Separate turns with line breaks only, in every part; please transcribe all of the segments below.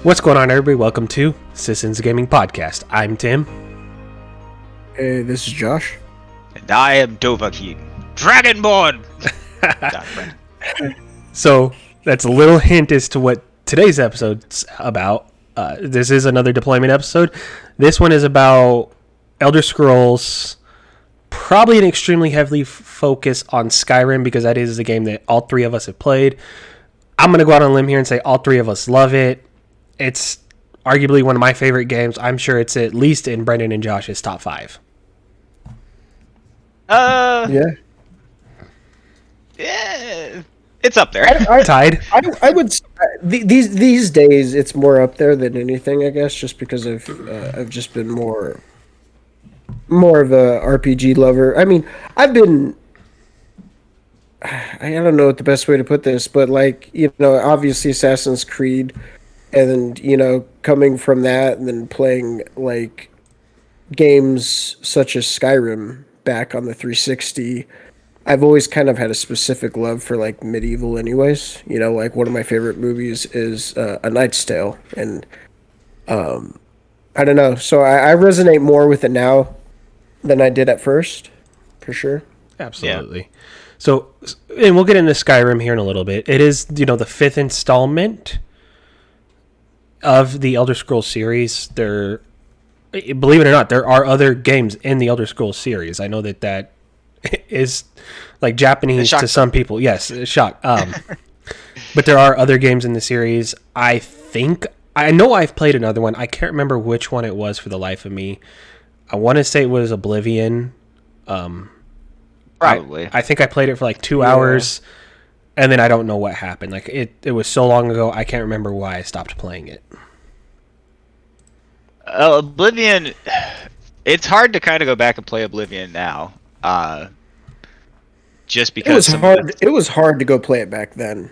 What's going on, everybody? Welcome to Citizens Gaming Podcast. I'm Tim.
Hey, this is Josh.
And I am Dovahkiin, Dragonborn!
So, that's a little hint as to what today's episode's about. This is another deployment episode. This one is about Elder Scrolls, probably an extremely heavily focus on Skyrim because that is the game that all three of us have played. I'm going to go out on a limb here and say all three of us love it. It's arguably one of my favorite games. I'm sure it's at least in Brenden and Josh's top 5.
Yeah, it's up there.
Tied.
I would these days it's more up there than anything, I guess, just because I've just been more of a RPG lover. I mean, I don't know what the best way to put this, but obviously Assassin's Creed, and then coming from that and then playing like games such as Skyrim back on the 360. I've always kind of had a specific love for like medieval anyways. Like one of my favorite movies is A Knight's Tale, and I don't know. So I resonate more with it now than I did at first, for sure.
Absolutely. Yeah. So, and we'll get into Skyrim here in a little bit. It is, the 5th installment of the Elder Scrolls series. Believe it or not, there are other games in the Elder Scrolls series. I know that is like Japanese to some people. Yes, shock. But there are other games in the series. I know I've played another one. I can't remember which one it was for the life of me. I want to say it was Oblivion.
Probably.
I think I played it for like 2 hours, and then I don't know what happened. Like it was so long ago, I can't remember why I stopped playing it.
Oblivion, it's hard to kind of go back and play Oblivion now. Just because
it was hard to go play it back then.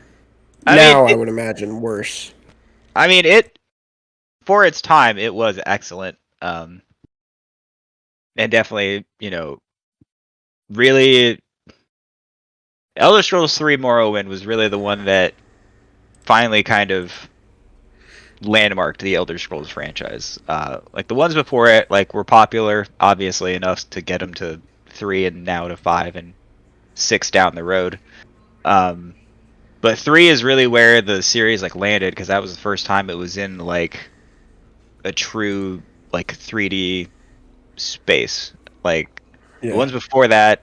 I would imagine worse.
I mean, for its time, it was excellent. And definitely, really, Elder Scrolls 3 Morrowind was really the one that finally kind of landmarked the Elder Scrolls franchise. Like the ones before it, were popular, obviously enough to get them to 3 and now to 5 and 6 down the road. But 3 is really where the series landed, because that was the first time it was in a true 3D space. The ones before that,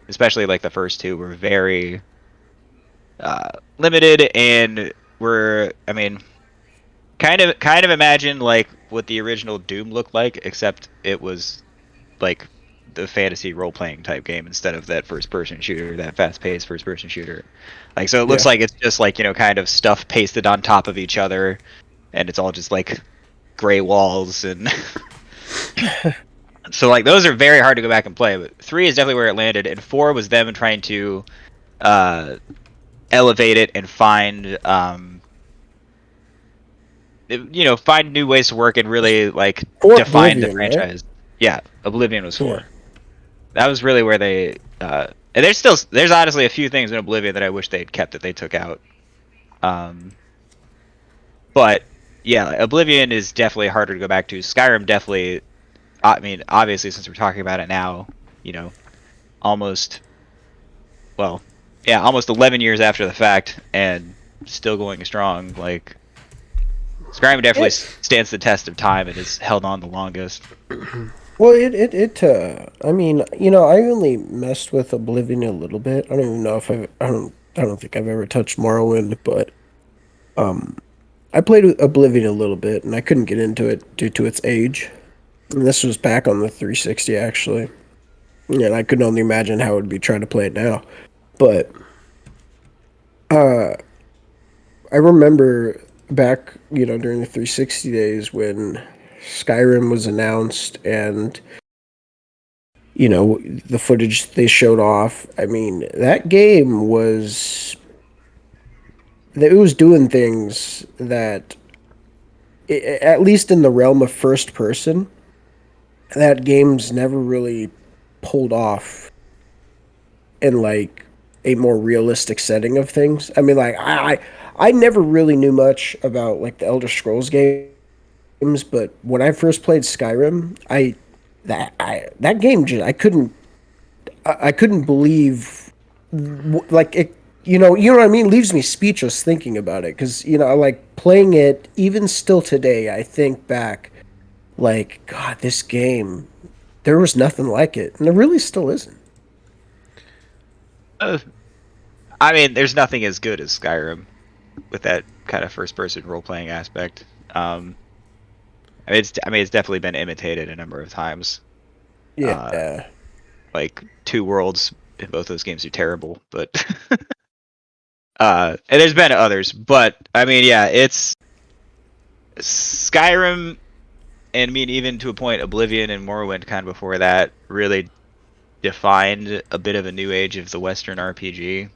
especially the first 2, were very limited and were, kind of imagine what the original Doom looked like, except it was the fantasy role-playing type game instead of that first-person shooter, that fast-paced first-person shooter. So it looks like it's just kind of stuff pasted on top of each other, and it's all just gray walls and so those are very hard to go back and play. But 3 is definitely where it landed, and 4 was them trying to elevate it and find find new ways to work and really define the franchise. Right? Yeah, Oblivion was 4. That was really where they and there's honestly a few things in Oblivion that I wish they'd kept that they took out. But yeah, Oblivion is definitely harder to go back to. Skyrim definitely, obviously since we're talking about it now, almost 11 years after the fact and still going strong. Skyrim definitely stands the test of time and has held on the longest.
Well, I only messed with Oblivion a little bit. I don't even know if I don't think I've ever touched Morrowind, but I played with Oblivion a little bit, and I couldn't get into it due to its age. And this was back on the 360, actually. And I could only imagine how it would be trying to play it now. But I remember back, during the 360 days when Skyrim was announced and, the footage they showed off. That game was doing things that, at least in the realm of first person, that game's never really pulled off in a more realistic setting of things. I I never really knew much about like the Elder Scrolls games, but when I first played Skyrim, that game just I couldn't believe like it. You know what I mean. Leaves me speechless thinking about it because like playing it even still today. I think back like God, this game there was nothing like it, and there really still isn't.
Uh, I mean, there's nothing as good as Skyrim with that kind of first-person role-playing aspect. I mean, it's definitely been imitated a number of times. Uh,
Yeah.
like Two Worlds in both those games are terrible, but and there's been others, but I mean, yeah, it's Skyrim, and I mean, even to a point, Oblivion and Morrowind, kind of before that, really defined a bit of a new age of the Western RPG.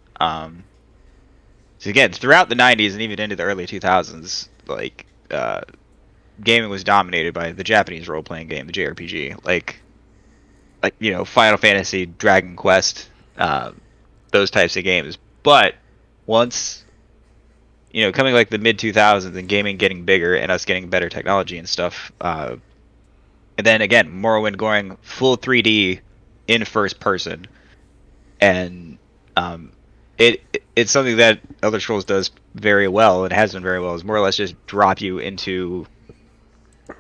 So again, throughout the '90s and even into the early 2000s, like gaming was dominated by the Japanese role-playing game, the JRPG, like Final Fantasy, Dragon Quest, those types of games. But once coming like the mid 2000s and gaming getting bigger and us getting better technology and stuff, and then again Morrowind going full 3D in first person, and it's something that Elder Scrolls does very well and has done very well. Is more or less just drop you into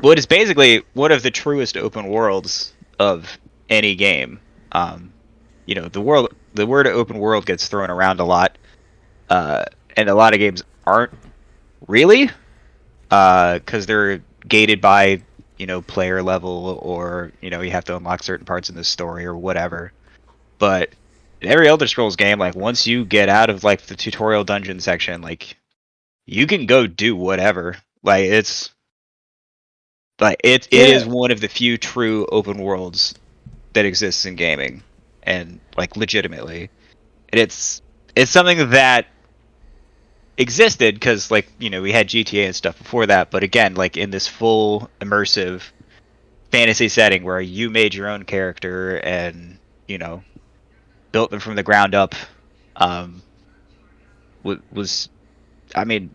what is basically one of the truest open worlds of any game. The word open world gets thrown around a lot, and a lot of games aren't really, because they're gated by player level, or you have to unlock certain parts in the story or whatever. But in every Elder Scrolls game, like once you get out of like the tutorial dungeon section, like you can go do whatever. Like it is
Yeah.
one of the few true open worlds that exists in gaming, and like legitimately, and it's something that existed because like we had GTA and stuff before that, but again, like in this full immersive fantasy setting where you made your own character and built them from the ground up, um was I mean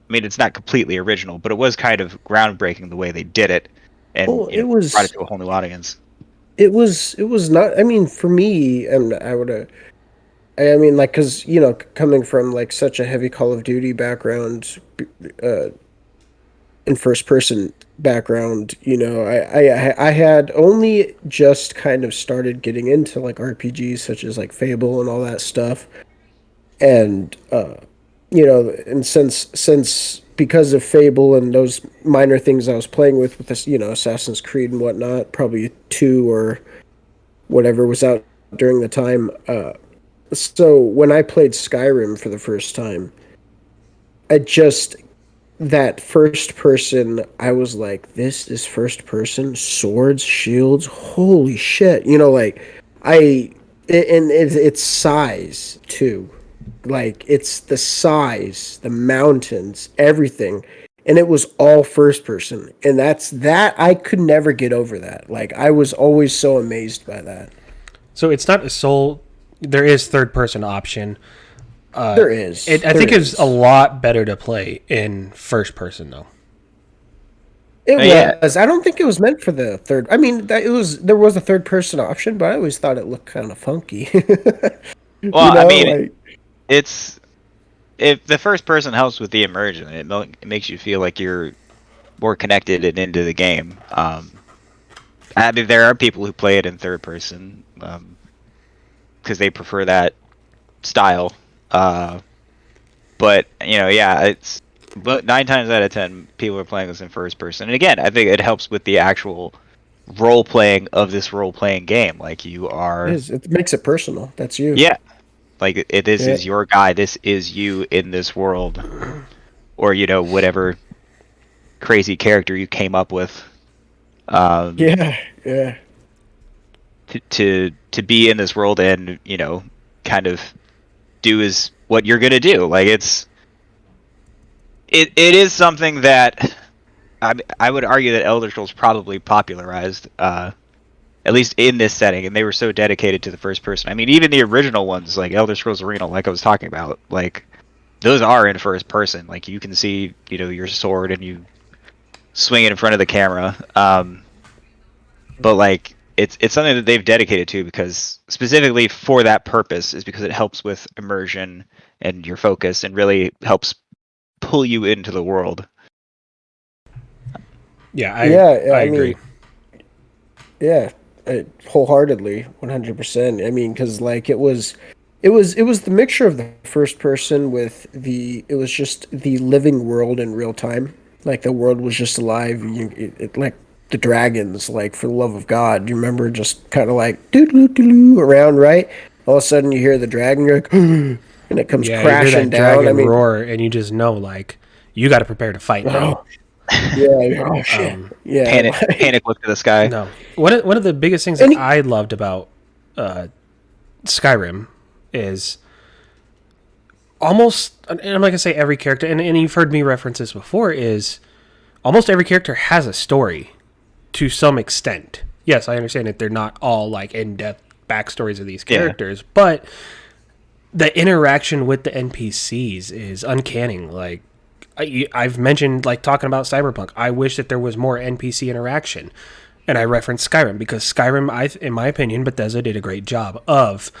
it's not completely original, but it was kind of groundbreaking the way they did it, and
Well,
brought it to a whole new audience.
it was not. I mean, for me, and I would. I mean, like, because coming from like such a heavy Call of Duty background, uh, in first person background, I had only just kind of started getting into like RPGs such as like Fable and all that stuff, and and since because of Fable and those minor things I was playing with this Assassin's Creed and whatnot, probably two or whatever was out during the time. So when I played Skyrim for the first time, I just that first person, I was like, this is first person, swords, shields, holy shit. Like I and it's size too. Like it's the size, the mountains, everything. And it was all first person. And that I could never get over that. Like I was always so amazed by that.
So it's not a sole. There is third person option.
There is.
I
There
think it's a
is.
lot better to play in first person though.
It
Yeah.
was. I don't think it was meant for the third. I mean, that it was. There was a third person option, but I always thought it looked kind of funky.
Well, I mean,
Like
it's if the first person helps with the immersion, it makes you feel like you're more connected and into the game. I mean, there are people who play it in third person, because they prefer that style. Uh, but yeah, but 9 times out of 10, people are playing this in first person. And again, I think it helps with the actual role playing of this role playing game. Like you
it
are,
is. It makes it personal. That's you.
yeah, like this
Yeah.
is your guy. This is you in this world, or whatever crazy character you came up with. Um,
Yeah. Yeah.
to be in this world and kind of do is what you're gonna do. Like it is something that I would argue that Elder Scrolls probably popularized, at least in this setting, and they were so dedicated to the first person. I mean, even the original ones like Elder Scrolls Arena, like I was talking about, like those are in first person. Like you can see, your sword and you swing it in front of the camera. But like it's something that they've dedicated to because specifically for that purpose is because it helps with immersion and your focus and really helps pull you into the world.
Yeah,
Yeah,
I
I
agree.
mean, yeah, wholeheartedly, 100%. I mean, because like it was the mixture of the first person with it was just the living world in real time. Like the world was just alive. Like the dragons, like for the love of God, you remember just kind of like doo doo doo around, right? All of a sudden you hear the dragon, you're like, and it comes
Yeah, you hear
crashing
that
down. I
dragon
mean,
roar, and you just know, like, you got to prepare to fight now.
oh yeah, oh shit,
Um,
yeah, like
Panic look to the sky.
no, one of the biggest things that
any
I loved about uh, Skyrim is almost, and I'm not gonna say every character, and you've heard me reference this before, is almost every character has a story to some extent. Yes, I understand that they're not all like in depth backstories of these
Yeah.
characters, but the interaction with the NPCs is uncanny. Like I've mentioned, like talking about Cyberpunk, I wish that there was more NPC interaction, and I referenced Skyrim because Skyrim, in my opinion, Bethesda did a great job of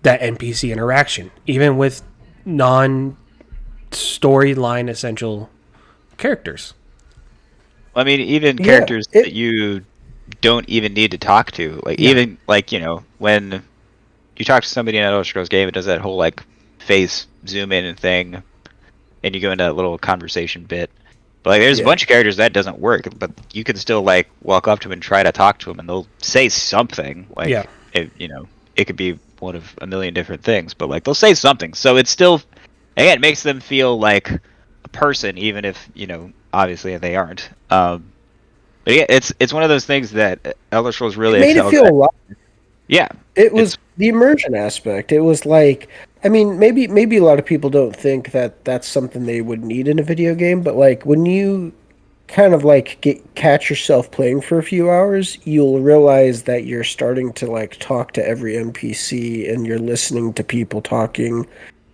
that NPC interaction, even with non storyline essential characters.
I mean, even
yeah,
characters that
it
you don't even need to talk to, like
Yeah,
even like when you talk to somebody in an Elder Scrolls game, it does that whole like face zoom in and thing, and you go into that little conversation bit. But like, there's a
yeah,
bunch of characters that doesn't work, but you can still like walk up to them and try to talk to them, and they'll say something.
yeah,
Like, it could be one of a million different things, but like they'll say something. So it's still, again, it makes them feel like a person, even if obviously they aren't. But yeah, it's one of those things that Elder Scrolls
it
really
made it
excels
feel
at.
alive.
Yeah,
It was
it's
the immersion aspect. It was like, I mean, maybe a lot of people don't think that that's something they would need in a video game, but like when you kind of like catch yourself playing for a few hours, you'll realize that you're starting to like talk to every NPC and you're listening to people talking,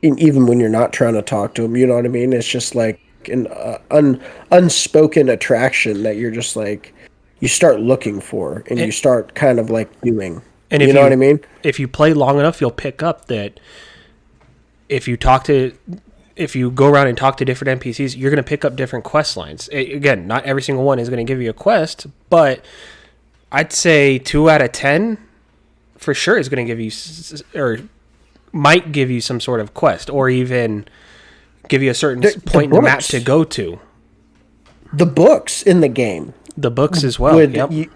and even when you're not trying to talk to them, you know what I mean? It's just like an unspoken attraction that you're just like you start looking for and
and,
you start kind of like doing.
and
You know what I mean?
if you play long enough, you'll pick up that if you talk to if you go around and talk to different NPCs, you're going to pick up different quest lines. Again, not every single one is going to give you a quest, but I'd say 2 out of 10 for sure is going to give you, or might give you some sort of quest, or even give you a certain
The
point in the map to
books,
go to.
the books in the game
The books as well.
would
Yep.
you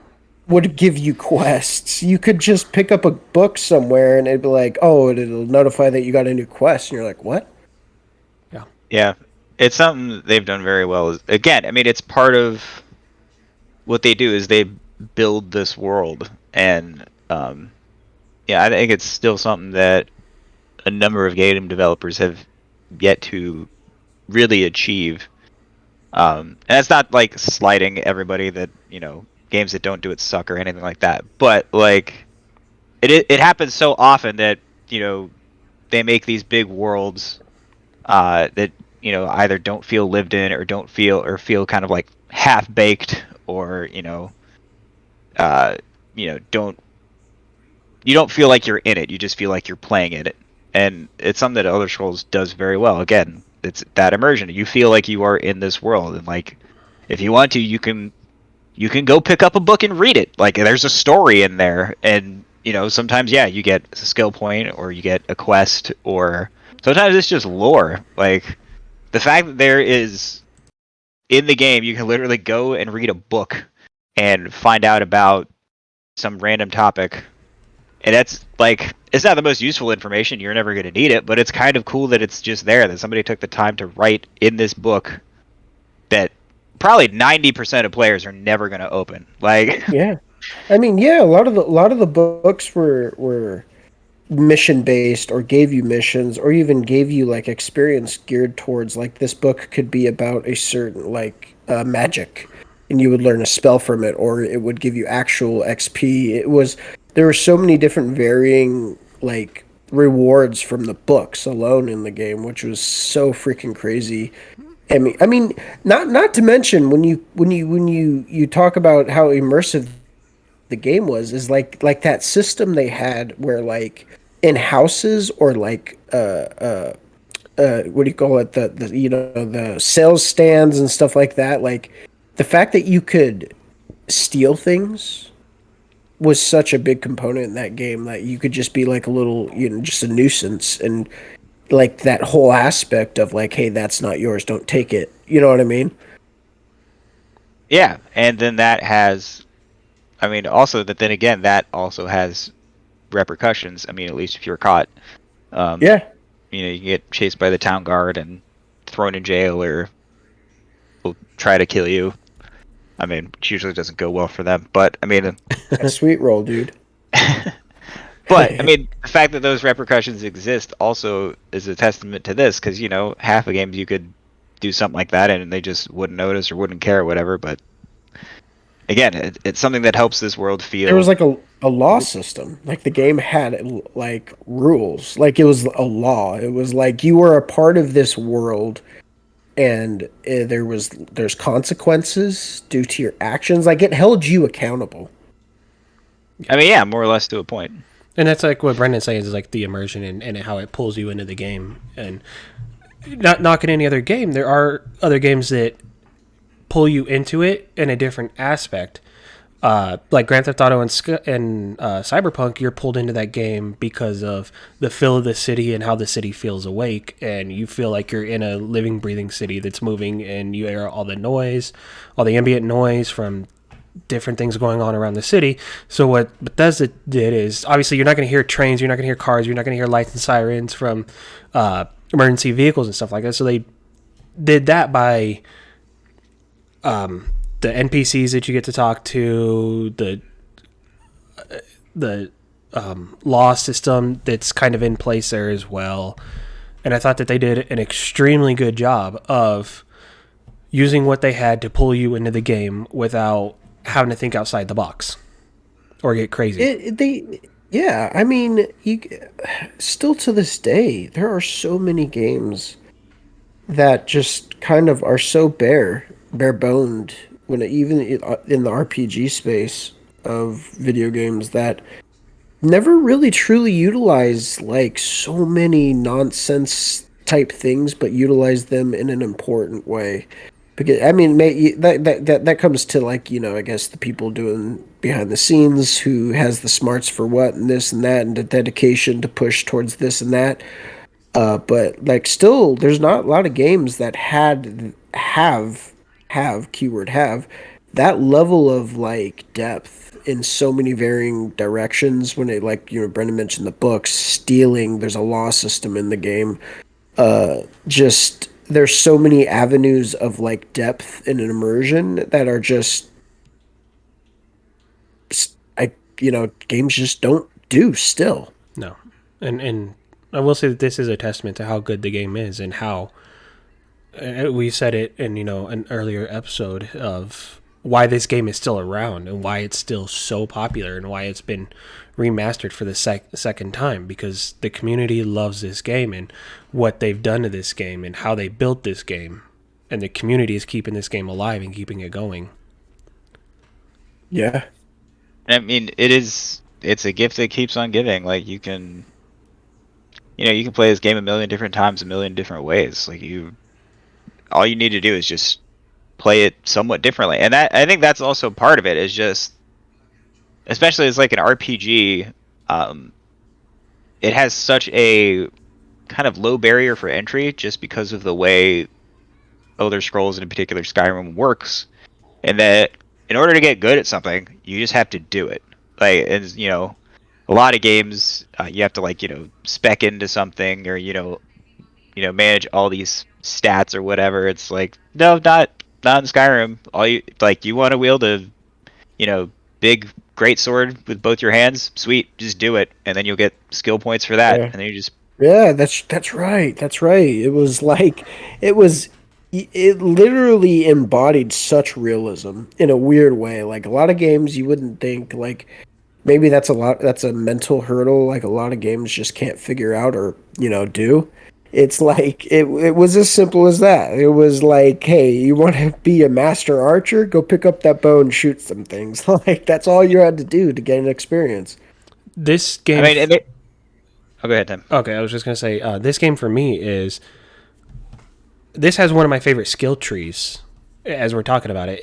would give you quests. You could just pick up a book somewhere and it'd be like, oh, it'll notify that you got a new quest, and you're like, what?
Yeah.
Yeah, it's something that they've done very well. Again, I mean, it's part of what they do is they build this world, and yeah, I think it's still something that a number of game developers have yet to really achieve. And that's not like slighting everybody that games that don't do it suck or anything like that, but like it happens so often that they make these big worlds that either don't feel lived in or don't feel kind of like half baked or uh, don't you don't feel like you're in it. You just feel like you're playing in it, and it's something that Elder Scrolls does very well. Again, it's that immersion. You feel like you are in this world, and like if you want to, you can go pick up a book and read it. Like there's a story in there, and sometimes yeah, you get a skill point or you get a quest, or sometimes it's just lore. Like the fact that there is in the game, you can literally go and read a book and find out about some random topic. And that's like it's not the most useful information. You're never going to need it, but it's kind of cool that it's just there. That somebody took the time to write in this book that probably 90% of players are never going to open. Like,
Yeah. I mean, yeah, a lot of the books were mission based or gave you missions or even gave you like experience geared towards like this book could be about a certain like magic, and you would learn a spell from it, or it would give you actual XP. There were so many different varying like rewards from the books alone in the game, which was so freaking crazy. I mean, not to mention when you talk about how immersive the game was, is like that system they had where like in houses or like what do you call it, the the sales stands and stuff like that, like the fact that you could steal things was such a big component in that game that you could just be like a little, just a nuisance. And like that whole aspect of like, hey, that's not yours, don't take it, you know what I mean?
Yeah, and then that has, I mean, also that then again that also has repercussions. I mean, at least if you're caught, um,
Yeah.
you get chased by the town guard and thrown in jail, or will try to kill you. I mean, which usually doesn't go well for them. But I mean,
That's sweet roll, dude.
but I mean, the fact that those repercussions exist also is a testament to this, because half the games you could do something like that and they just wouldn't notice or wouldn't care or whatever. But again, it's something that helps this world
There was
feel.
like a law system. Like the game had like rules. Like it was a law. It was like you were a part of this world, and there's consequences due to your actions. Like it held you accountable.
I mean, yeah, more or less to a point.
And that's like what Brendan's saying is like the immersion and how it pulls you into the game. And not knocking any other game, there are other games that pull you into it in a different aspect. Like Grand Theft Auto and Cyberpunk, you're pulled into that game because of the feel of the city and how the city feels awake, and you feel like you're in a living, breathing city that's moving, and you hear all the noise, all the ambient noise from different things going on around the city. So what Bethesda did is, obviously you're not going to hear trains, you're not going to hear cars, you're not going to hear lights and sirens from emergency vehicles and stuff like that. So they did that by the NPCs that you get to talk to, the law system that's kind of in place there as well. And I thought that they did an extremely good job of using what they had to pull you into the game without having to think outside the box or get crazy.
Yeah, I mean, still to this day, there are so many games that just kind of are so bare boned when even in the RPG space of video games that never really truly utilize like so many nonsense type things, but utilize them in an important way. Because I mean, that comes to like, I guess the people doing behind the scenes who has the smarts for what and this and that and the dedication to push towards this and that. But like still, there's not a lot of games that have keyword have that level of like depth in so many varying directions. When it, like, Brendan mentioned the books, stealing. There's a law system in the game. Just there's so many avenues of like depth and immersion that are just games just don't do still.
No. And I will say that this is a testament to how good the game is and how we said it in an earlier episode of why this game is still around and why it's still so popular and why it's been remastered for the second time, because the community loves this game and what they've done to this game and how they built this game, and the community is keeping this game alive and keeping it going.
Yeah.
I mean, it's a gift that keeps on giving. Like you can play this game a million different times, a million different ways. Like all you need to do is just play it somewhat differently. And that, I think that's also part of it, is just, especially as like an RPG, it has such a kind of low barrier for entry just because of the way Elder Scrolls, and in particular Skyrim, works, and that in order to get good at something, you just have to do it. Like, and a lot of games, you have to like spec into something, or manage all these stats or whatever. It's like, no, not in Skyrim. All you want to wield a big great sword with both your hands, sweet, just do it, and then you'll get skill points for that,
Yeah.
and then you just.
Yeah, that's right. That's right. It was like it literally embodied such realism in a weird way. Like a lot of games you wouldn't think like maybe that's a lot. That's a mental hurdle. Like a lot of games just can't figure out or do. It's like it was as simple as that. It was like, hey, you want to be a master archer? Go pick up that bow and shoot some things. Like that's all you had to do to get an experience.
This
I
game.
mean, oh, go ahead, Tim.
Okay, I was just gonna say this game for me is this has one of my favorite skill trees as we're talking about it.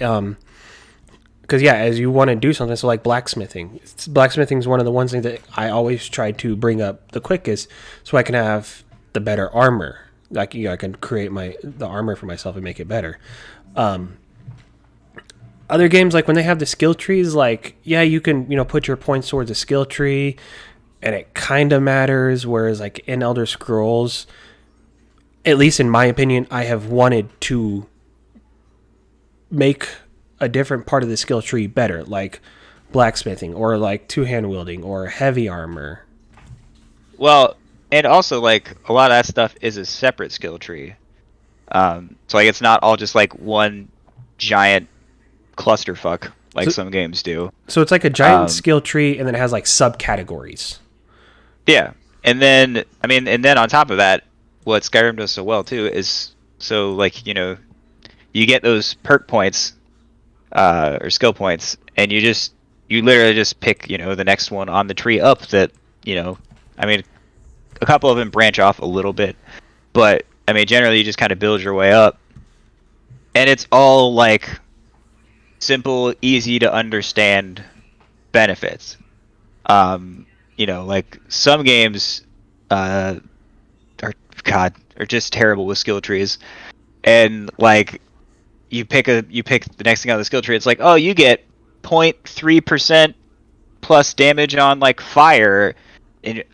Because yeah, as you want to do something, so like blacksmithing is one of the ones things that I always try to bring up the quickest, so I can have the better armor. Like I can create the armor for myself and make it better. Other games like when they have the skill trees, like yeah, you can put your points towards a skill tree, and it kind of matters. Whereas like in Elder Scrolls, at least in my opinion, I have wanted to make a different part of the skill tree better, like blacksmithing or like two-hand wielding or heavy armor.
Well, and also like a lot of that stuff is a separate skill tree. So like it's not all just like one giant clusterfuck like some games do.
So it's like a giant skill tree, and then it has like subcategories.
Yeah, and then on top of that, what Skyrim does so well too is so like you get those perk points or skill points, and you literally just pick the next one on the tree up that I mean a couple of them branch off a little bit, but I mean generally you just kind of build your way up, and it's all like simple, easy to understand benefits. Like some games are just terrible with skill trees, and like you pick the next thing on the skill tree. It's like, oh, you get 0.3% plus damage on like fire. And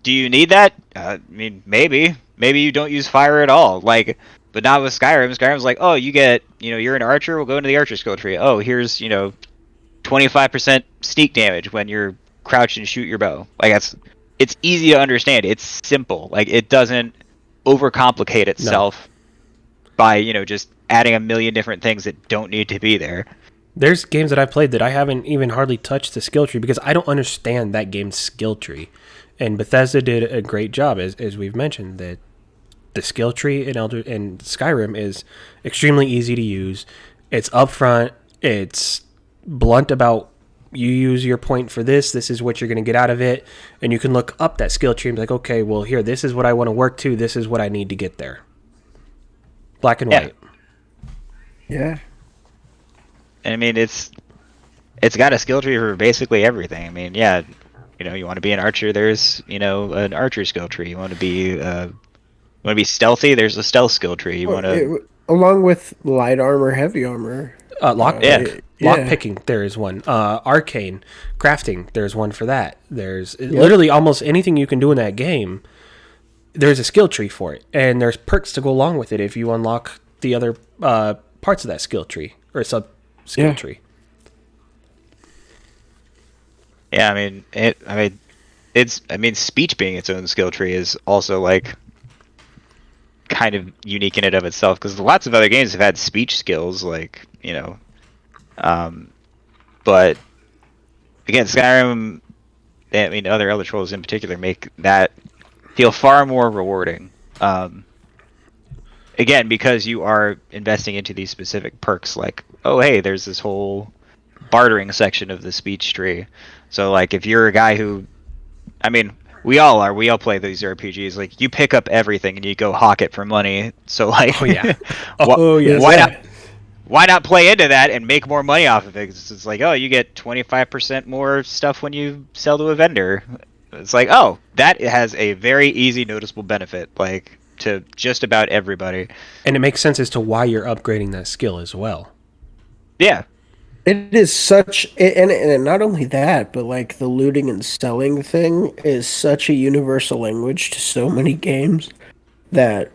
do you need that? I mean, maybe you don't use fire at all. Like, but not with Skyrim. Skyrim's like, oh, you get you're an archer. We'll go into the archer skill tree. Oh, here's 25% sneak damage when you're crouch and shoot your bow. Like it's easy to understand. It's simple. Like it doesn't overcomplicate itself by just adding a million different things that don't need to be there.
There's games that I've played that I haven't even hardly touched the skill tree because I don't understand that game's skill tree. And Bethesda did a great job, as we've mentioned, that the skill tree in Skyrim is extremely easy to use. It's upfront. It's blunt about you use your point for this. This is what you're going to get out of it. And you can look up that skill tree and be like, okay, well, here, this is what I want to work to. This is what I need to get there. Black and white.
Yeah.
And I mean, it's got a skill tree for basically everything. I mean, yeah, you want to be an archer, there's an archer skill tree. You want to be stealthy, there's a stealth skill tree. You want to
along with light armor, heavy armor,
lock picking. There is one. Arcane crafting. There's one for that. There's literally almost anything you can do in that game. There's a skill tree for it, and there's perks to go along with it if you unlock the other parts of that skill tree or sub skill tree.
Yeah, I mean, speech being its own skill tree is also like kind of unique in and of itself because lots of other games have had speech skills, like but again, Skyrim, I mean, other Elder Scrolls in particular make that feel far more rewarding. Again, because you are investing into these specific perks, like, oh, hey, there's this whole bartering section of the speech tree. So, like, if you're a guy who, I mean, we all play these RPGs. Like, you pick up everything and you go hawk it for money. So, like, why not play into that and make more money off of it? 'Cause it's like, oh, you get 25% more stuff when you sell to a vendor. It's like, oh, that has a very easy, noticeable benefit, like, to just about everybody.
And it makes sense as to why you're upgrading that skill as well.
Yeah.
It is such, and not only that, but like the looting and selling thing is such a universal language to so many games that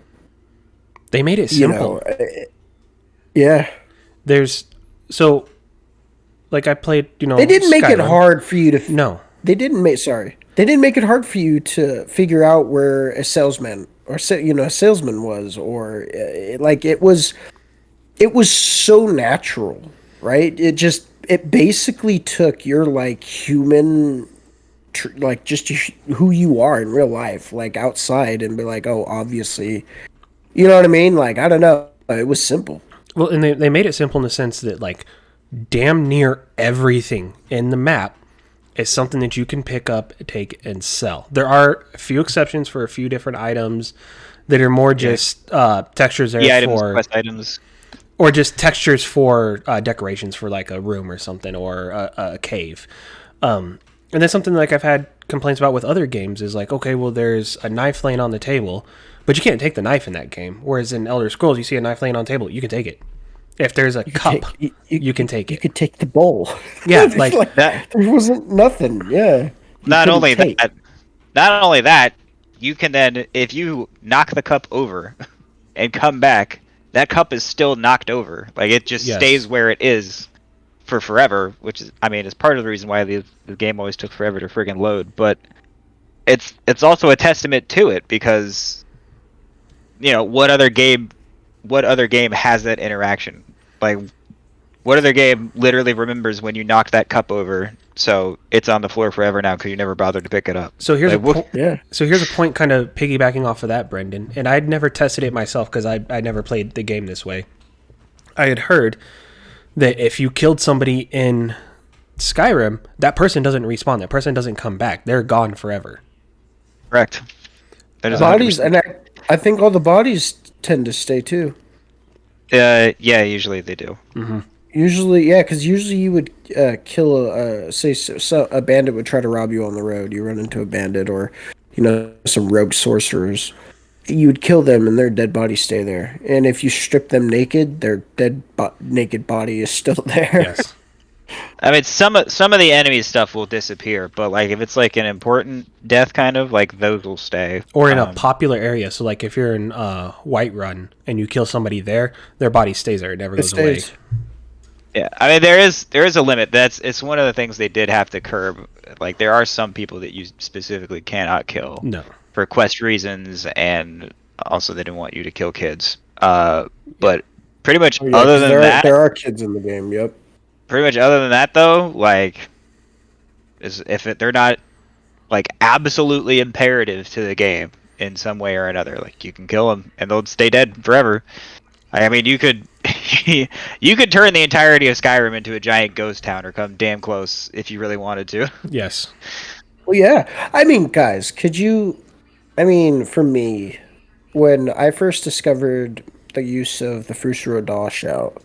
they made it simple.
Yeah.
There's so, like I played,
they didn't make it hard for you to.
No,
they didn't make. Sorry, they didn't make it hard for you to figure out where a salesman or a salesman was, or like it was so natural. Right? It just it basically took your like human like just who you are in real life, like outside, and be like, oh, obviously, you know what I mean? Like, I don't know. It was simple.
Well, and they made it simple in the sense that, like, damn near everything in the map is something that you can pick up, take, and sell. There are a few exceptions for a few different items that are more just textures there
items,
for
quest items,
or just textures for decorations for like a room or something or a cave. And that's something like I've had complaints about with other games is like, okay, well, there's a knife laying on the table, but you can't take the knife in that game. Whereas in Elder Scrolls, you see a knife laying on the table, you can take it. If there's a cup, you can take
You
it.
could take the bowl.
Yeah,
It's
like
that.
there wasn't nothing. Yeah.
Not only that, you can then, if you knock the cup over and come back, that cup is still knocked over. Like, it just
Yes.
stays where it is for forever, which is, I mean, is part of the reason why the game always took forever to friggin' load. But it's also a testament to it because, what other game has that interaction? Like, what other game literally remembers when you knocked that cup over, so it's on the floor forever now because you never bothered to pick it up?
So here's
Like,
So here's a point, kind of piggybacking off of that, Brendan. And I'd never tested it myself because I never played the game this way. I had heard that if you killed somebody in Skyrim, that person doesn't respawn. That person doesn't come back. They're gone forever.
correct. That is
Bodies,
100%.
and I think all the bodies tend to stay too.
Yeah, usually they do.
Usually, yeah, because usually you would kill a bandit would try to rob you on the road. You run into a bandit or some rogue sorcerers. You would kill them and their dead bodies stay there. And if you strip them naked, their naked body is still there.
Yes.
I mean, some of the enemy stuff will disappear, but like if it's like an important death, kind of like those will stay.
Or in a popular area. So like if you're in Whiterun and you kill somebody there, their body stays there. It never goes away.
Yeah, I mean there is a limit. It's one of the things they did have to curb. Like there are some people that you specifically cannot kill.
No.
For quest reasons, and also they didn't want you to kill kids. But pretty much other than that,
there are kids in the game. Yep.
Pretty much other than that, though, like, they're not like absolutely imperative to the game in some way or another, like you can kill them and they'll stay dead forever. I mean, you could you could turn the entirety of Skyrim into a giant ghost town or come damn close if you really wanted to.
Yes.
Well, yeah. I mean, guys, could you? I mean, for me, when I first discovered the use of the Frustra Daw shout,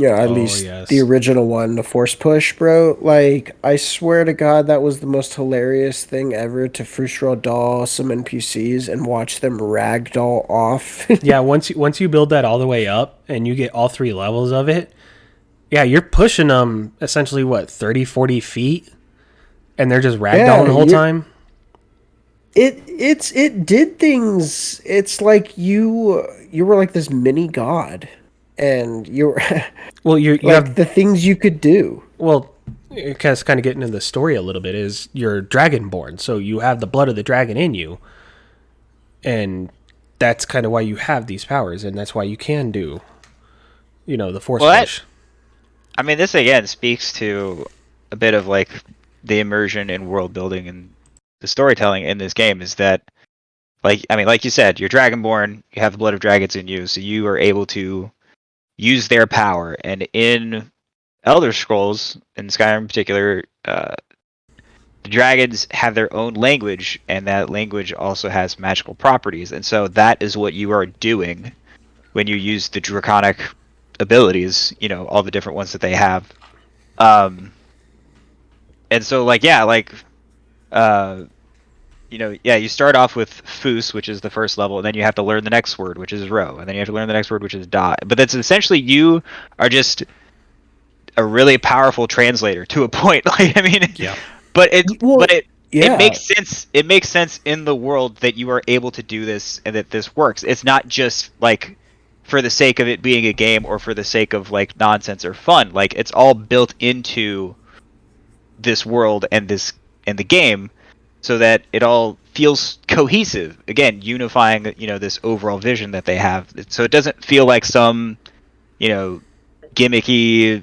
at least
yes.
the original one, the force push, bro. Like, I swear to God, that was the most hilarious thing ever to Frustra Daw some NPCs and watch them ragdoll off.
Yeah, once you build that all the way up and you get all 3 levels of it, yeah, you're pushing them essentially, 30, 40 feet? And they're just ragdolling the whole time?
It did things. It's like you were like this mini god, and you were
well, you
like
have
the things you could do.
Well, because kind of getting into the story a little bit is you're dragonborn, so you have the blood of the dragon in you, and that's kind of why you have these powers, and that's why you can do, the force push.
I mean, this again speaks to a bit of like the immersion in world building and the storytelling in this game is that, like you said, you're dragonborn, you have the blood of dragons in you, so you are able to use their power. And in Elder Scrolls, in Skyrim in particular, the dragons have their own language, and that language also has magical properties. And so that is what you are doing when you use the draconic abilities, all the different ones that they have. And so, you start off with Foos, which is the first level, and then you have to learn the next word, which is Row, and then you have to learn the next word, which is Da. But that's essentially you are just a really powerful translator to a point. Like, I mean,
yeah.
It makes sense. It makes sense in the world that you are able to do this and that this works. It's not just like for the sake of it being a game or for the sake of like nonsense or fun. Like it's all built into this world and the game, so that it all feels cohesive. Again, unifying this overall vision that they have. So it doesn't feel like some gimmicky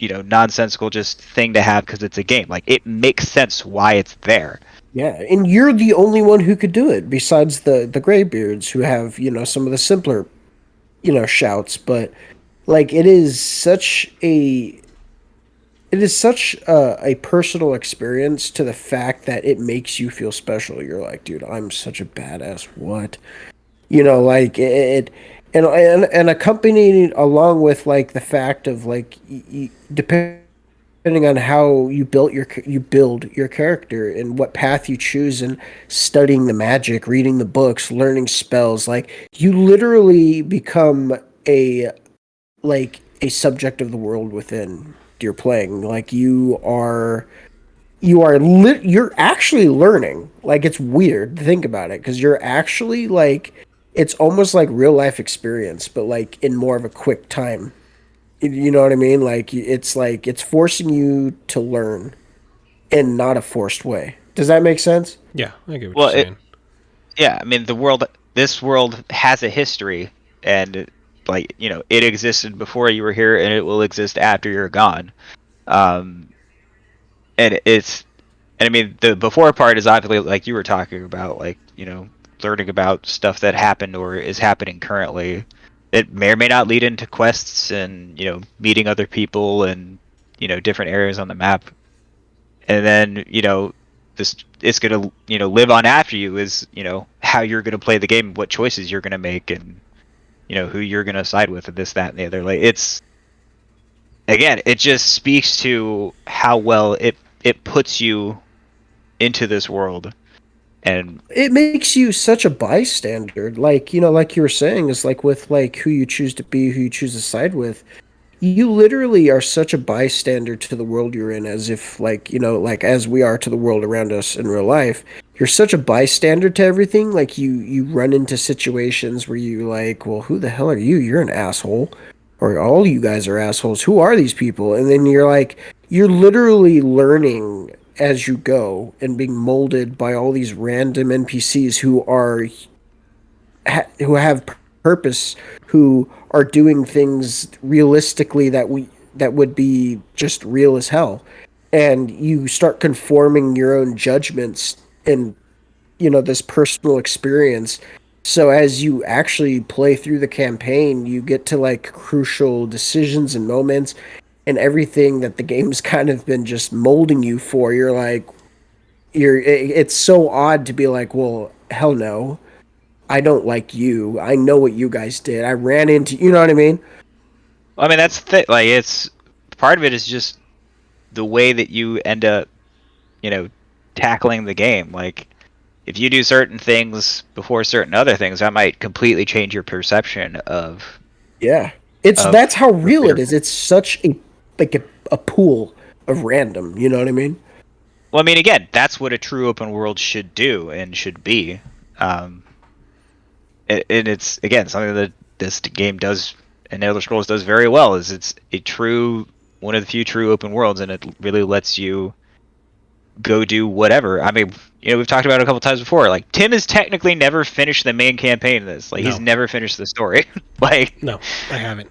nonsensical just thing to have because it's a game. Like, it makes sense why it's there.
Yeah, and you're the only one who could do it besides the Greybeards who have, some of the simpler, shouts, but like it is such a personal experience to the fact that it makes you feel special. You're like, dude, I'm such a badass. What? Like and accompanying along with like the fact of like depending on how you build your character and what path you choose and studying the magic, reading the books, learning spells, like you literally become a subject of the world within you're playing. Like you're actually learning. Like it's weird to think about it because you're actually like it's almost like real life experience, but like in more of a quick time. You know what I mean? Like it's forcing you to learn in not a forced way. Does that make sense?
Yeah, I get what
Well,
you're saying.
yeah, I mean, this world has a history, and like, it existed before you were here, and it will exist after you're gone. Um, and I mean, the before part is obviously like you were talking about, like, learning about stuff that happened or is happening currently. It may or may not lead into quests and, meeting other people and, different areas on the map. And then, this it's gonna, live on after you is, how you're gonna play the game, what choices you're gonna make, and, who you're gonna side with, and this, that, and the other. Like, it just speaks to how well it puts you into this world. And
It makes you such a bystander. Like you were saying, is like with like who you choose to be, who you choose to side with. You literally are such a bystander to the world you're in, as if like as we are to the world around us in real life. You're such a bystander to everything. Like you run into situations where you like, well, who the hell are you? You're an asshole, or all you guys are assholes. Who are these people? And then you're like, you're literally learning as you go and being molded by all these random NPCs who have purpose, who are doing things realistically that would be just real as hell, and you start conforming your own judgments in this personal experience. So as you actually play through the campaign, you get to like crucial decisions and moments and everything that the game's kind of been just molding you for. You're like, it's so odd to be like, well, hell no, I don't like you. I know what you guys did. I ran into, you know what I mean?
I mean, that's the like, it's part of it is just the way that you end up, you know, tackling the game. Like, if you do certain things before certain other things, that might completely change your perception of
Yeah.
of
That's how real it
later.
is. It's such a pool of random, you know what I mean?
Well, I mean, again, that's what a true open world should do and should be. Um, and it's, again, something that this game does and Elder Scrolls does very well. Is it's a true, one of the few true open worlds, and it really lets you go do whatever. I mean, we've talked about it a couple times before. Like, Tim has technically never finished the main campaign of this. Like, he's
No.
never finished the story. Like,
No, I haven't.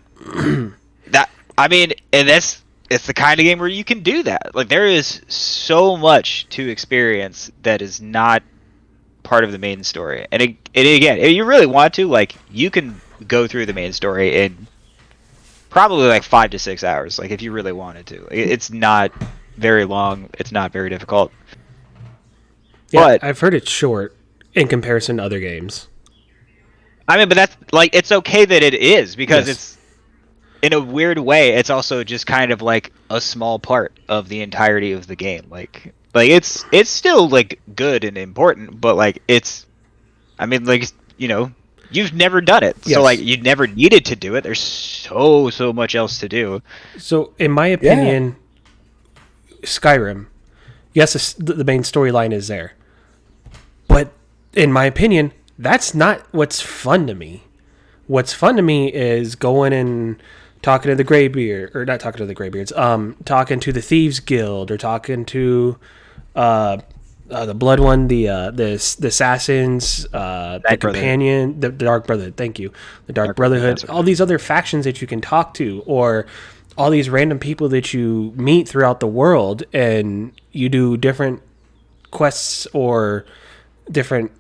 that. I mean, and it's the kind of game where you can do that. Like, there is so much to experience that is not part of the main story. And again, if you really want to, like, you can go through the main story in probably like 5 to 6 hours. Like, if you really wanted to, it's not very long. It's not very difficult.
Yeah,
But
I've heard it's short in comparison to other games.
I mean, but that's like, it's okay that it is, because
Yes.
it's, in a weird way, it's also just kind of like a small part of the entirety of the game. Like it's still like good and important, but like it's, I mean, like, you've never done it, so
Yes.
like you never needed to do it. There's so much else to do.
So, in my opinion, Skyrim, yes, the main storyline is there. But in my opinion, that's not what's fun to me. What's fun to me is going and talking to the Greybeard, or not talking to the Greybeards, talking to the Thieves Guild, or talking to the Blood One, the Assassins, the
Brotherhood.
Companion, the Dark Brotherhood. Thank you, the Dark Brotherhood.
Brotherhood.
All these other factions that you can talk to, or all these random people that you meet throughout the world, and you do different quests or different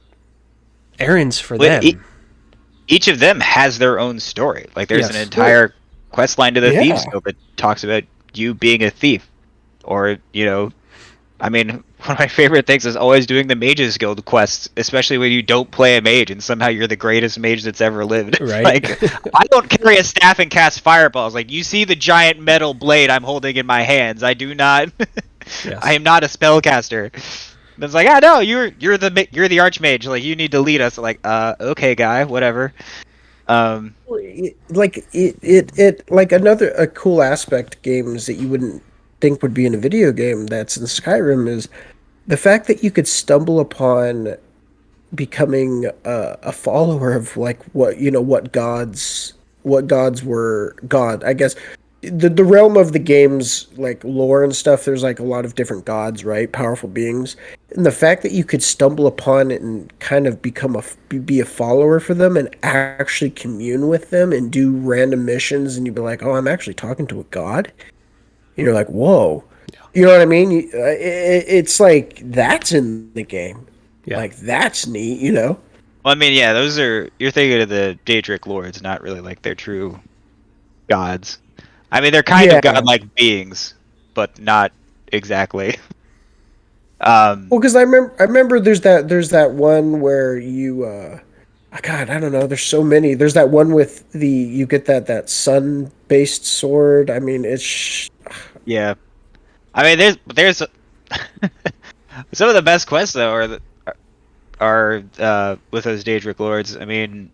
errands for
But
them.
each of them has their own story. Like there's an
Yes.
entire quest line to the Thieves
Yeah.
Guild that talks about you being a thief, or I mean, one of my favorite things is always doing the Mages Guild quests, especially when you don't play a mage and somehow you're the greatest mage that's ever lived.
Right.
Like, I don't carry a staff and cast fireballs. Like, you see the giant metal blade I'm holding in my hands. I do not.
Yes.
I am not a spellcaster. And it's like, ah, no, you're the archmage. Like, you need to lead us. Like, okay, guy, whatever.
Like another a cool aspect of games that you wouldn't think would be in a video game that's in Skyrim is the fact that you could stumble upon becoming a follower of like what gods were God. I guess the realm of the game's like lore and stuff. There's like a lot of different gods, right? Powerful beings, and the fact that you could stumble upon it and kind of become be a follower for them and actually commune with them and do random missions, and you'd be like, oh, I'm actually talking to a god. And you're like, whoa. You know what I mean? It's like that's in the game.
Yeah.
Like that's neat, you know?
Well, I mean, yeah, those are you're thinking of the Daedric lords, not really like their true gods. I mean, they're kind of
Yeah.
godlike beings, but not exactly.
Well, because I remember there's that one where you God, I don't know. There's so many. There's that one with you get that sun based sword. I mean,
Yeah, I mean, there's some of the best quests though are with those Daedric lords. I mean,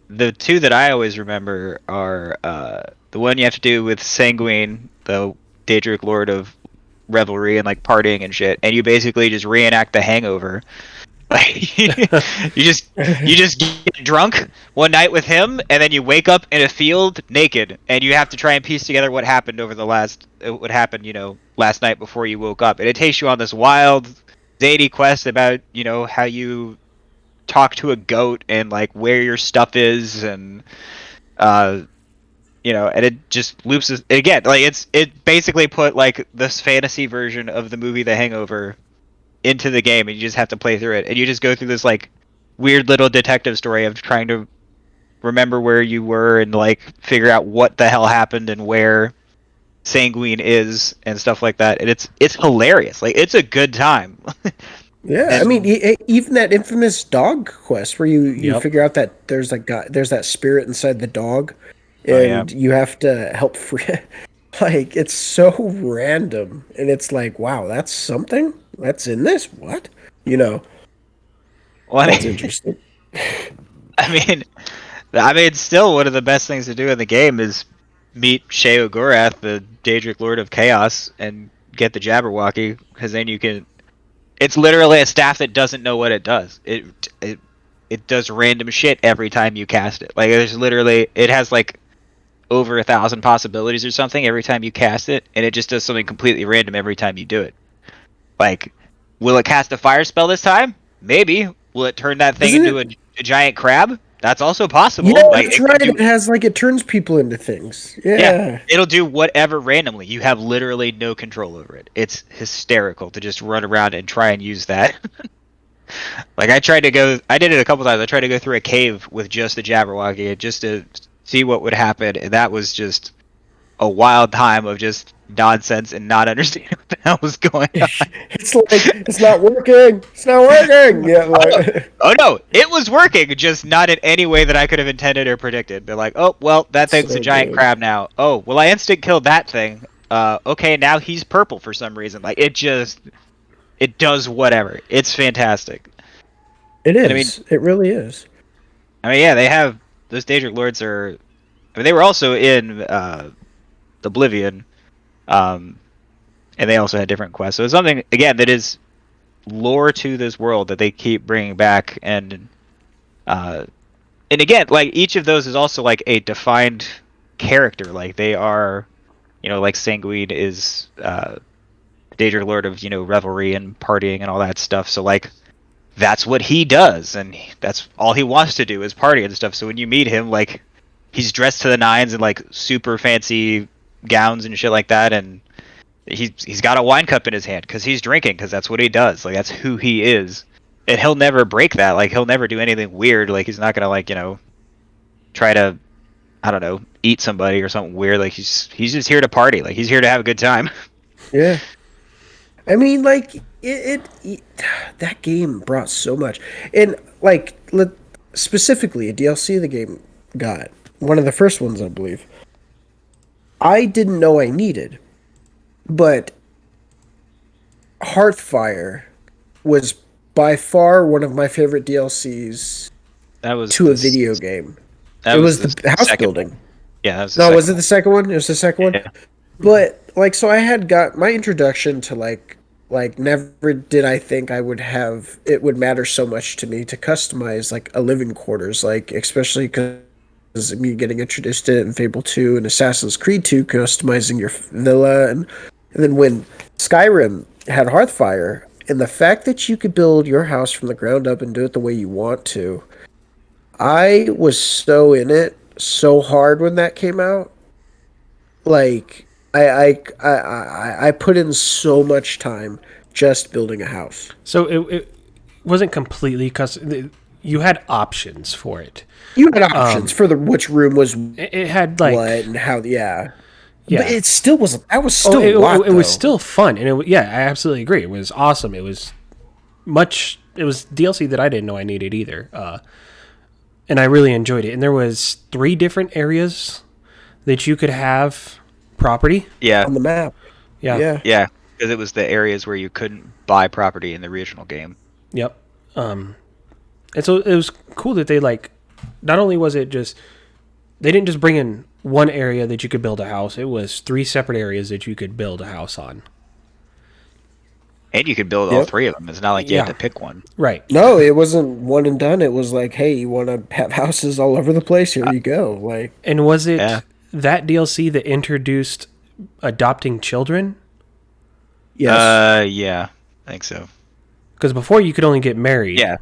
the two that I always remember are the one you have to do with Sanguine, the Daedric lord of revelry and like partying and shit, and you basically just reenact the Hangover. Like you just get drunk one night with him, and then you wake up in a field naked, and you have to try and piece together what happened what happened, last night before you woke up, and it takes you on this wild zany quest about how you talk to a goat and like where your stuff is, and uh and it just loops again. Like it basically put like this fantasy version of the movie The Hangover into the game, and you just have to play through it, and you just go through this like weird little detective story of trying to remember where you were and like figure out what the hell happened and where Sanguine is and stuff like that. And it's hilarious. Like it's a good time.
yeah. I mean,
And
even that infamous dog quest where you
Yep.
figure out that there's that spirit inside the dog,
oh yeah.
and you have to help free. Like it's so random, and it's like, wow, that's something that's in this. What? You know,
Well,
that's interesting.
I mean, still one of the best things to do in the game is meet Sheo Gorath, the Daedric Lord of Chaos, and get the Jabberwocky, because then you can. It's literally a staff that doesn't know what it does. It does random shit every time you cast it. Like it has like over 1,000 possibilities or something every time you cast it, and it just does something completely random every time you do it. Like, will it cast a fire spell this time? Maybe. Will it turn that thing
Isn't
into
it?
a giant crab? That's also
Yeah,
possible. Like
that's
it could
right.
do.
It has like it turns people into things.
Yeah,
Yeah.
it'll do whatever randomly. You have literally no control over it. It's hysterical to just run around and try and use that. Like I did it a couple times. I tried to go through a cave with just the Jabberwocky just to see what would happen, and that was just a wild time of just nonsense and not understanding what the hell was going on.
It's like it's not working. It's not working. Yeah,
Oh,
like
oh no, it was working, just not in any way that I could have intended or predicted. They're like, oh well, that thing's a
so
giant
good.
crab now. Oh well, I instant killed that thing. Okay, now he's purple for some reason. Like it does whatever. It's fantastic.
It
And I mean,
is. It really is.
yeah, they have those Daedric lords are. I mean, they were also in Oblivion, um, and they also had different quests. So it's something again that is lore to this world that they keep bringing back, uh, and again, like each of those is also like a defined character. Like they are, like Sanguine is Daedric Lord of revelry and partying and all that stuff. So like that's what he does, and that's all he wants to do is party and stuff. So when you meet him, like he's dressed to the nines in like super fancy gowns and shit like that, and he's got a wine cup in his hand because he's drinking, because that's what he does. Like, that's who he is, and he'll never break that. Like, he'll never do anything weird. Like, he's not gonna, like, try to, I don't know, eat somebody or something weird. Like, he's just here to party. Like, he's here to have a good time.
Yeah. I mean, like it that game brought so much, and like specifically a DLC the game got, one of the first ones, I believe. I didn't know I needed, but Hearthfire was by far one of my favorite DLCs
That was
to a video game.
That
It was
the
the house
second
building.
one. Yeah, that was the
No,
second
was it the second one? It was the second one.
Yeah.
But like, so I had got my introduction to like never did I think I would have it would matter so much to me to customize like a living quarters, like especially because me getting introduced to it in Fable 2 and Assassin's Creed 2, customizing your villa, and then when Skyrim had Hearthfire, and the fact that you could build your house from the ground up and do it the way you want to, I was so in it so hard when that came out. Like I put in so much time just building a house.
So it wasn't completely custom. You had options for it.
You had options for the which room was
It had like
what and how. Yeah,
yeah.
but it still was. That was still
it
a lot,
was
though.
still fun, and yeah, I absolutely agree. It was awesome. It was much. It was DLC that I didn't know I needed either, and I really enjoyed it. And there was 3 different areas that you could have property.
Yeah,
on the map.
Yeah.
Yeah.
because it was the areas where you couldn't buy property in the original game.
Yep. And so it was cool that they like. Not only was it just they didn't just bring in one area that you could build a house. It was 3 separate areas that you could build a house on.
And you could build all
Yep.
3 of them. It's not like you
Yeah.
had to pick one.
Right.
No, it wasn't one and done. It was like, hey, you want to have houses all over the place? Here you go. Like,
And was it
Yeah.
that DLC that introduced adopting children?
yes,
Yeah, I think so.
Because before you could only get married.
Yeah,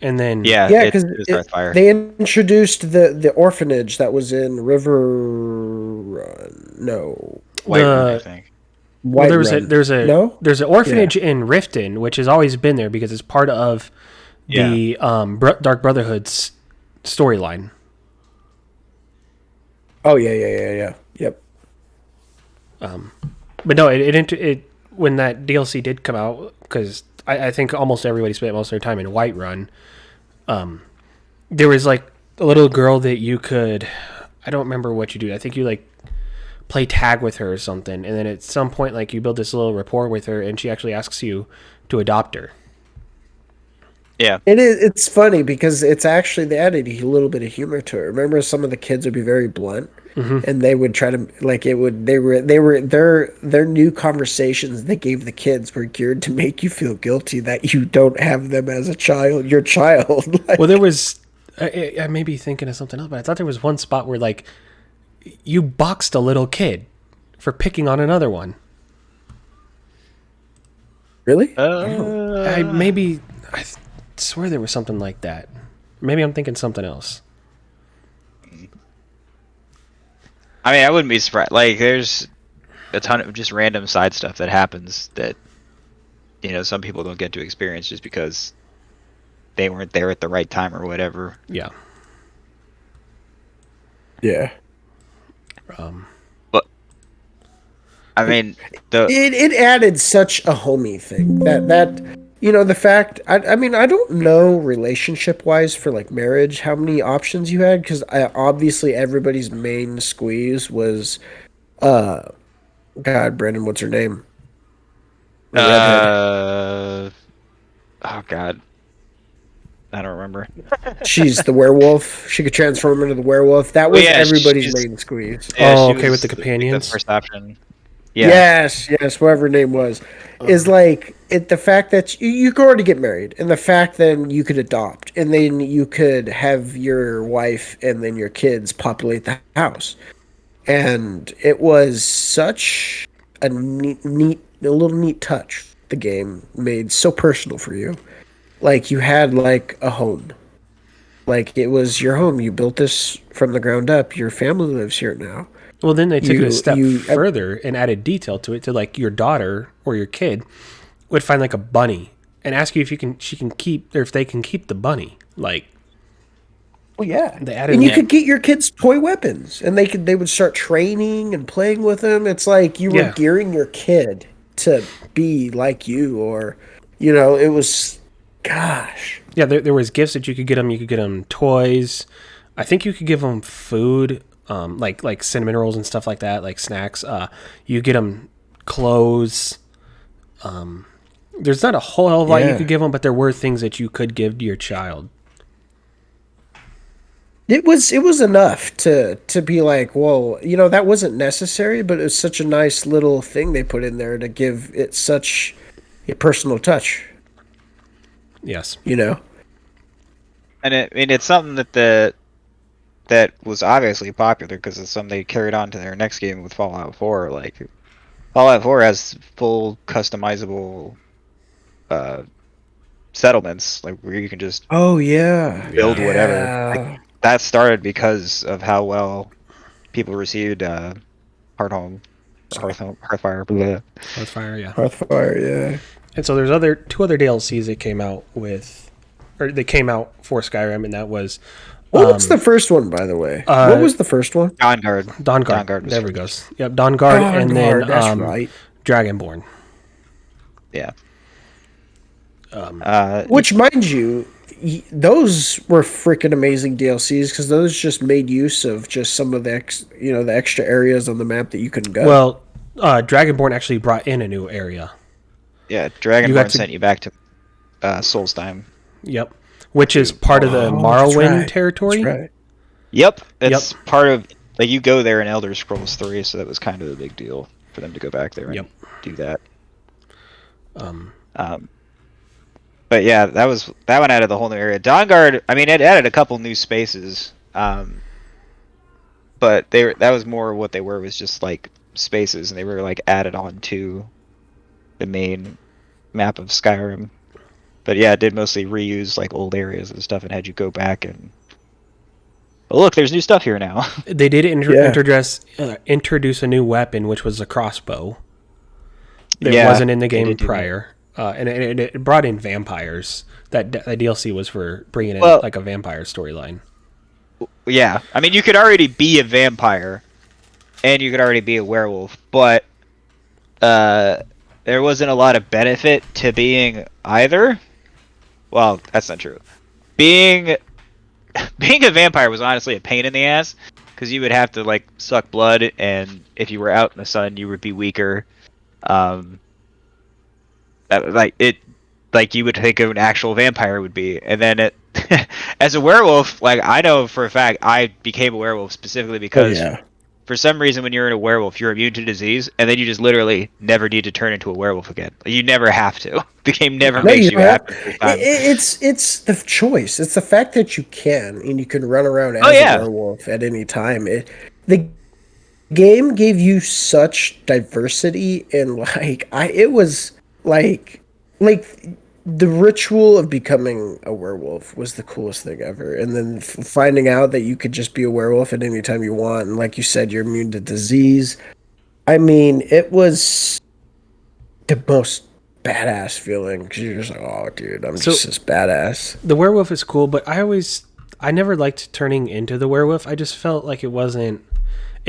And then
yeah,
yeah,
it
because
was Hearthfire.
they introduced the orphanage that was in River Run. No,
Whiterun, I think.
well,
White Run.
there's
no.
an orphanage in Riften, which has always been there because it's part of the Dark Brotherhood's storyline.
Oh yeah. Yep.
But no, it when that DLC did come out, because I think almost everybody spent most of their time in Whiterun. There was like a little girl that you could, I don't remember what you do. I think you like play tag with her or something, and then at some point like you build this little rapport with her, and she actually asks you to adopt her.
Yeah.
It is. It's funny because it's actually they added a little bit of humor to it. Remember, some of the kids would be very blunt, and they would try to like it would. They were their new conversations they gave the kids were geared to make you feel guilty that you don't have them as a child. Your child. Like,
Well, there was I may be thinking of something else, but I thought there was one spot where like you boxed a little kid for picking on another one.
really?
I swear there was something like that. Maybe I'm thinking something else.
I mean, I wouldn't be surprised. Like, there's a ton of just random side stuff that happens that, some people don't get to experience just because they weren't there at the right time or whatever.
Yeah.
Yeah.
But, I mean,
It added such a homey thing that the fact I mean I don't know relationship wise for like marriage how many options you had because obviously everybody's main squeeze was God, Brenden, what's her name? The redhead.
Oh God, I don't remember.
She's the werewolf. She could transform into the werewolf. That was
yeah,
everybody's
she's-
main squeeze.
Yeah,
Oh,
she
okay,
was,
with the
like,
companions?
the first option. Yeah.
Yes, whoever her name was, is like the fact that you could already get married, and the fact then you could adopt, and then you could have your wife and then your kids populate the house, and it was such a little neat touch. The game made so personal for you, like you had like a home, like it was your home. You built this from the ground up. Your family lives here now.
Well, then they took it a step
you
further and added detail to it. To like your daughter or your kid would find like a bunny and ask you if she can keep, or if they can keep the bunny. Like,
well, yeah,
they added.
and you could get your kids toy weapons, and they would start training and playing with them. It's like you were
Yeah.
gearing your kid to be like you, or it was, gosh,
Yeah, there was gifts that you could get them. You could get them toys. I think you could give them food, like cinnamon rolls and stuff like that, like snacks. You get them clothes. There's not a whole hell of a lot you could give them, but there were things that you could give to your child.
It was enough to be like, whoa, that wasn't necessary, but it was such a nice little thing they put in there to give it such a personal touch.
Yes.
And it's something that was obviously popular because it's something they carried on to their next game with Fallout 4. Like Fallout 4 has full customizable settlements, like where you can just
build
whatever.
Yeah.
Like, that started because of how well people received Hearthfire.
Hearthfire, yeah.
Hearthfire, yeah.
And so there's two other DLCs that came out for Skyrim, and that was.
What was the first one, by the way? What was the first one?
Dawnguard.
Dawnguard. There we go. Yep, Dawnguard, and then
that's right.
Dragonborn.
Yeah.
Which, mind you, those were freaking amazing DLCs because those just made use of just some of the the extra areas on the map that you couldn't go.
Well, Dragonborn actually brought in a new area.
Yeah, Dragonborn sent you back to Solstheim.
Yep, which is part of the Morrowind territory.
That's right.
Yep, it's part of, like, you go there in Elder Scrolls 3, so that was kind of a big deal for them to go back there and do that. But yeah, that one added the whole new area. Dawnguard, I mean, it added a couple new spaces, but that was more what they were, was just like spaces, and they were like added on to the main map of Skyrim. But yeah, it did mostly reuse like old areas and stuff, and had you go back and, oh, look, there's new stuff here now.
They did introduce a new weapon, which was a crossbow. That wasn't in the game prior. And it brought in vampires. That DLC was for bringing in like a vampire storyline.
Yeah, I mean, you could already be a vampire, and you could already be a werewolf, but there wasn't a lot of benefit to being either. Well, that's not true. Being a vampire was honestly a pain in the ass, because you would have to like suck blood, and if you were out in the sun, you would be weaker. Like you would think of an actual vampire would be, and then as a werewolf, like, I know for a fact I became a werewolf specifically because for some reason when you're in a werewolf, you're immune to disease, and then you just literally never need to turn into a werewolf again. You never have to. The game never makes you happy.
It's the choice. It's the fact that you can, and you can run around as a werewolf at any time. The game gave you such diversity, and it was like the ritual of becoming a werewolf was the coolest thing ever. And then finding out that you could just be a werewolf at any time you want, and like you said, you're immune to disease. I mean, it was the most badass feeling, because you're just like, oh, dude, I'm just this badass.
The werewolf is cool, but I never liked turning into the werewolf. I just felt like it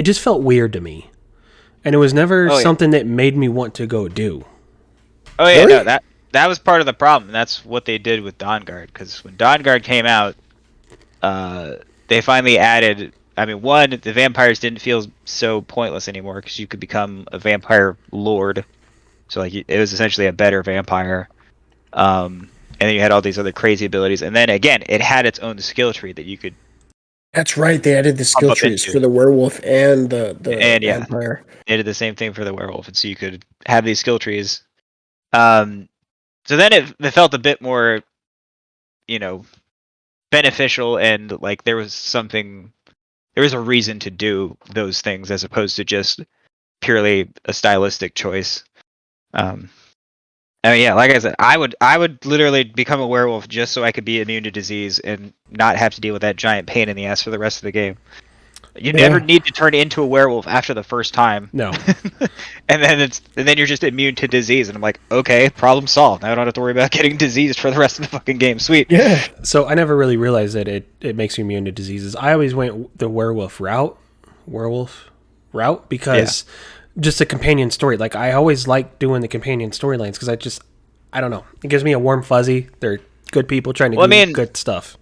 just felt weird to me. And it was never something that made me want to go do.
Oh yeah, really? No, that was part of the problem. That's what they did with Dawnguard, because when Dawnguard came out, they finally added, I mean, one, the vampires didn't feel so pointless anymore, because you could become a vampire lord. So like, it was essentially a better vampire. And then you had all these other crazy abilities. And then again, it had its own skill tree that you could.
That's right. They added the skill trees for the werewolf and the vampire.
They did the same thing for the werewolf, and so you could have these skill trees. So then it felt a bit more, beneficial, and like there was a reason to do those things as opposed to just purely a stylistic choice. I mean, yeah, like I said, I would literally become a werewolf just so I could be immune to disease and not have to deal with that giant pain in the ass for the rest of the game. You never need to turn into a werewolf after the first time.
No.
and then you're just immune to disease, and I'm like, okay, problem solved. Now I don't have to worry about getting diseased for the rest of the fucking game. Sweet.
Yeah.
So I never really realized that it makes you immune to diseases. I always went the werewolf route, because just a companion story. Like I always like doing the companion storylines because I don't know. It gives me a warm fuzzy. They're good people trying to do good stuff.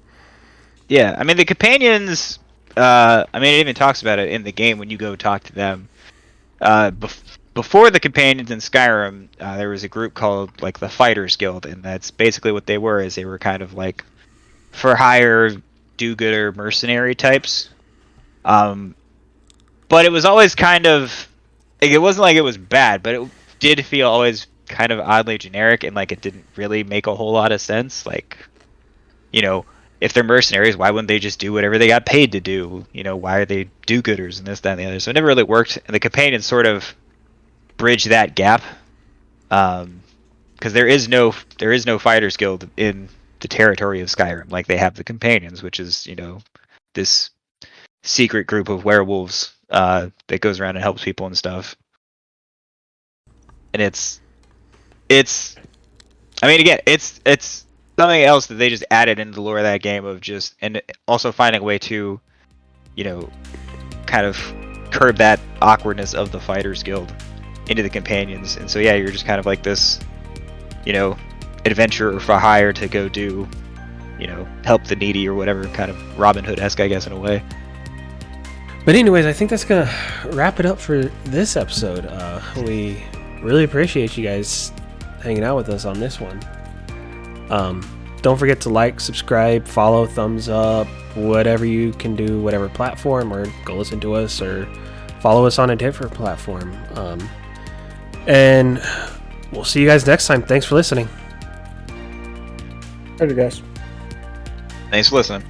Yeah, I mean the companions. It even talks about it in the game when you go talk to them. Before the companions in Skyrim, there was a group called like the Fighters Guild, and that's basically what they were. Is they were kind of like for hire, do-gooder mercenary types. But it was always kind of like, it wasn't like it was bad, but it did feel always kind of oddly generic, and like it didn't really make a whole lot of sense. Like, if they're mercenaries, why wouldn't they just do whatever they got paid to do? Why are they do-gooders and this, that, and the other? So it never really worked, and the companions sort of bridge that gap, because there is no Fighters Guild in the territory of Skyrim. Like they have the companions, which is this secret group of werewolves that goes around and helps people and stuff. And it's something else that they just added into the lore of that game and also finding a way to, kind of curb that awkwardness of the Fighters Guild into the companions. And so yeah, you're just kind of like this, adventurer for hire to go do, help the needy or whatever, kind of Robin Hood-esque, I guess, in a way.
But anyways, I think that's gonna wrap it up for this episode. We really appreciate you guys hanging out with us on this one. Don't forget to like, subscribe, follow, thumbs up, whatever you can do, whatever platform, or go listen to us or follow us on a different platform. And we'll see you guys next time. Thanks for listening.
Later, guys.
Thanks for listening.